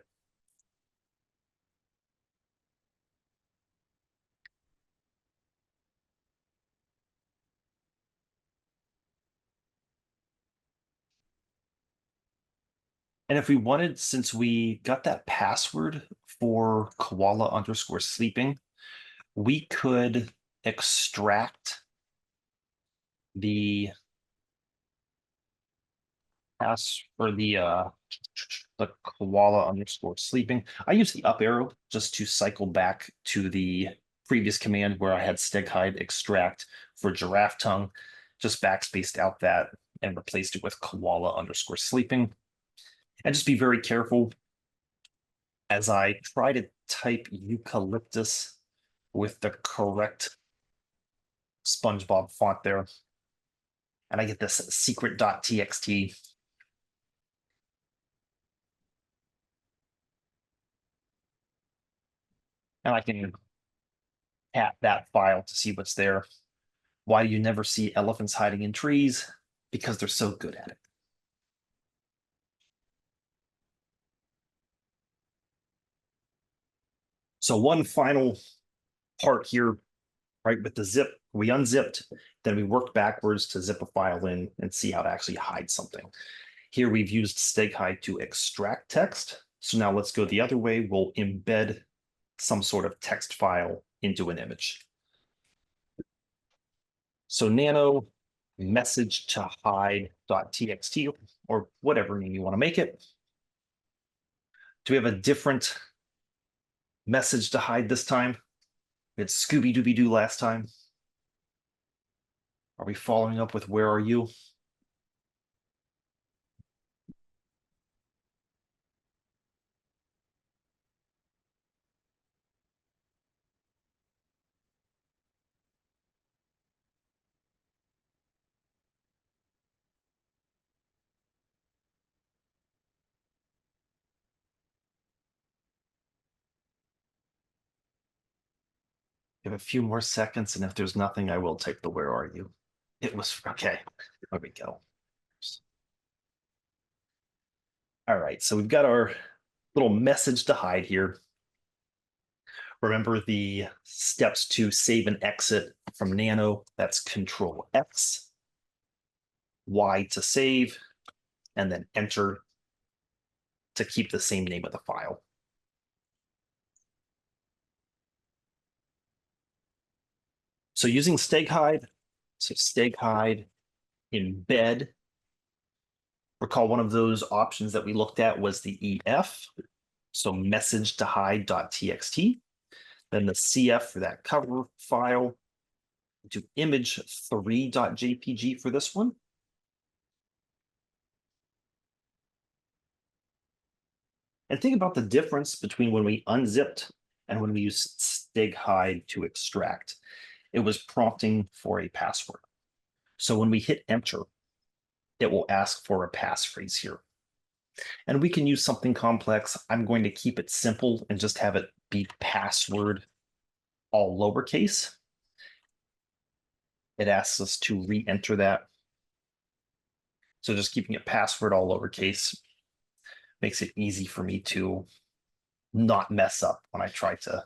And if we wanted, since we got that password for koala_sleeping, we could extract the pass for the koala_sleeping. I use the up arrow just to cycle back to the previous command where I had steghide extract for giraffe tongue, just backspaced out that and replaced it with koala_sleeping. And just be very careful as I try to type eucalyptus with the correct SpongeBob font there. And I get this secret.txt. And I can tap that file to see what's there. Why do you never see elephants hiding in trees? Because they're so good at it. So one final part here, right, with the zip, we unzipped, then we worked backwards to zip a file in and see how to actually hide something. Here we've used steghide to extract text. So now let's go the other way. We'll embed some sort of text file into an image. So nano message to hide.txt or whatever name you want to make it. Do we have a different message to hide this time? We had Scooby Dooby Doo last time. Are we following up with where are you? Give a few more seconds, and if there's nothing, I will take the where are you. It was okay. There we go. All right, so we've got our little message to hide here. Remember the steps to save and exit from Nano. That's Control X, Y to save, and then Enter to keep the same name of the file. So using steghide, so steghide embed. Recall one of those options that we looked at was the EF, so message to hide.txt. Then the CF for that cover file, to image3.jpg for this one. And think about the difference between when we unzipped and when we used steghide to extract. It was prompting for a password. So when we hit enter, it will ask for a passphrase here. And we can use something complex. I'm going to keep it simple and just have it be password all lowercase. It asks us to re-enter that. So just keeping it password all lowercase makes it easy for me to not mess up when I try to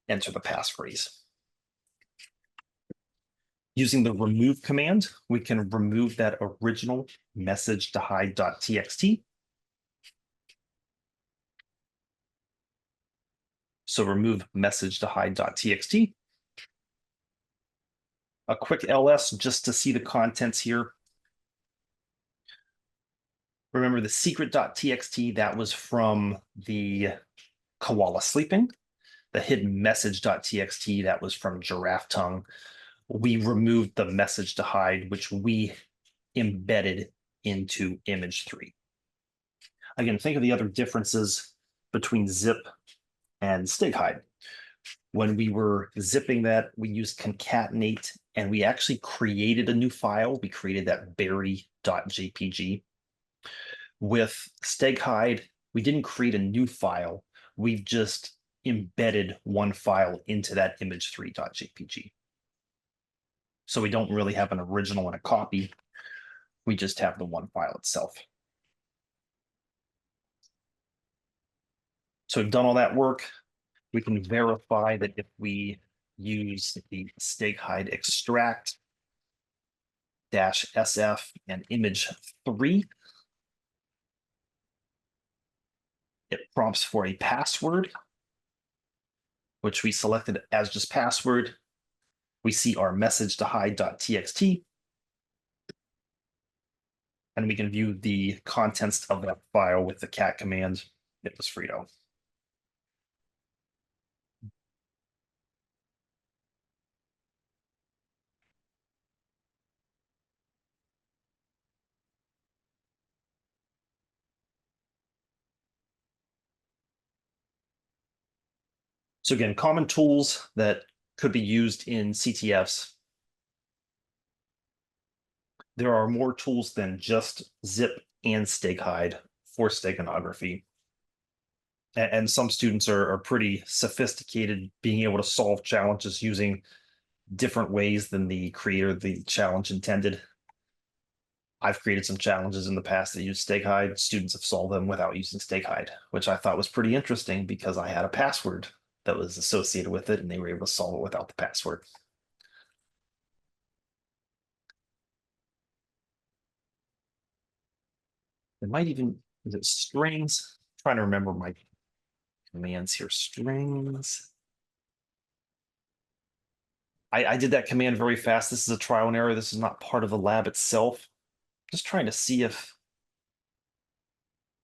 enter the passphrase. Using the remove command, we can remove that original message to hide.txt. So remove message to hide.txt. A quick ls just to see the contents here. Remember the secret.txt, that was from the koala sleeping. The hidden message.txt, that was from giraffe tongue. We removed the message to hide, which we embedded into image 3. Again, think of the other differences between zip and StigHide. When we were zipping that, we used concatenate, and we actually created a new file. We created that berry.jpg. With StigHide, we didn't create a new file. We've just embedded one file into that image3.jpg. So we don't really have an original and a copy. We just have the one file itself. So we've done all that work. We can verify that if we use the StigHide extract -sf and image 3, it prompts for a password, which we selected as just password. We see our message to hide.txt, and we can view the contents of that file with the cat command. It was Frito. So again, common tools that could be used in CTFs. There are more tools than just zip and StigHide for steganography. And some students are pretty sophisticated, being able to solve challenges using different ways than the creator of the challenge intended. I've created some challenges in the past that use StigHide. Students have solved them without using StigHide, which I thought was pretty interesting because I had a password that was associated with it, and they were able to solve it without the password. It might even, is it strings? I'm trying to remember my commands here. Strings. I did that command very fast. This is a trial and error. This is not part of the lab itself. Just trying to see if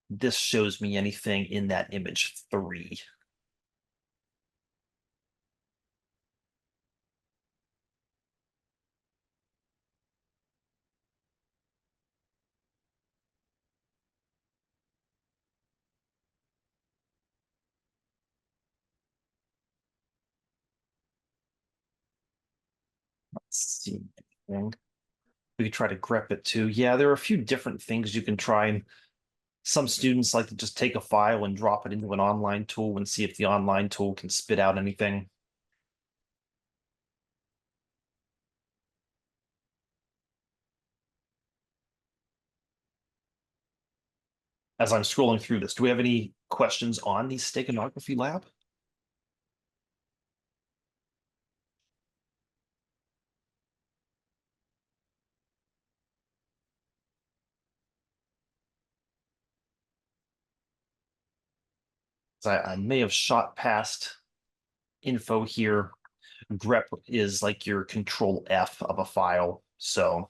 this shows me anything in that image 3. Let's see anything. We could try to grep it too. Yeah, there are a few different things you can try, and some students like to just take a file and drop it into an online tool and see if the online tool can spit out anything. As I'm scrolling through this, do we have any questions on the steganography lab? I may have shot past info here. Grep is like your control F of a file. So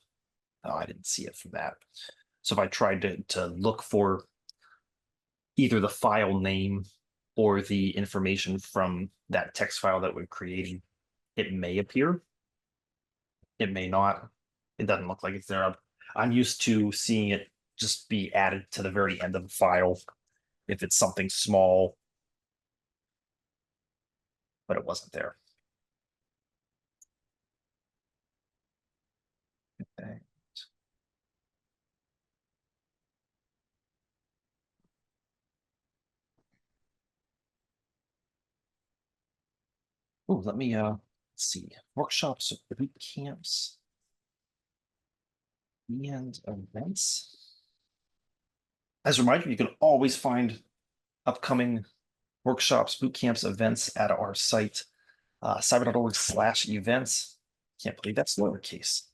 I didn't see it from that. So if I tried to look for either the file name or the information from that text file that we're creating, it may appear. It may not. It doesn't look like it's there. I'm used to seeing it just be added to the very end of the file if it's something small, but it wasn't there. Okay. Oh, let me let's see. Workshops, boot camps, and events. As a reminder, you can always find upcoming workshops, boot camps, events at our site, cyber.org/events. Can't believe that's lowercase.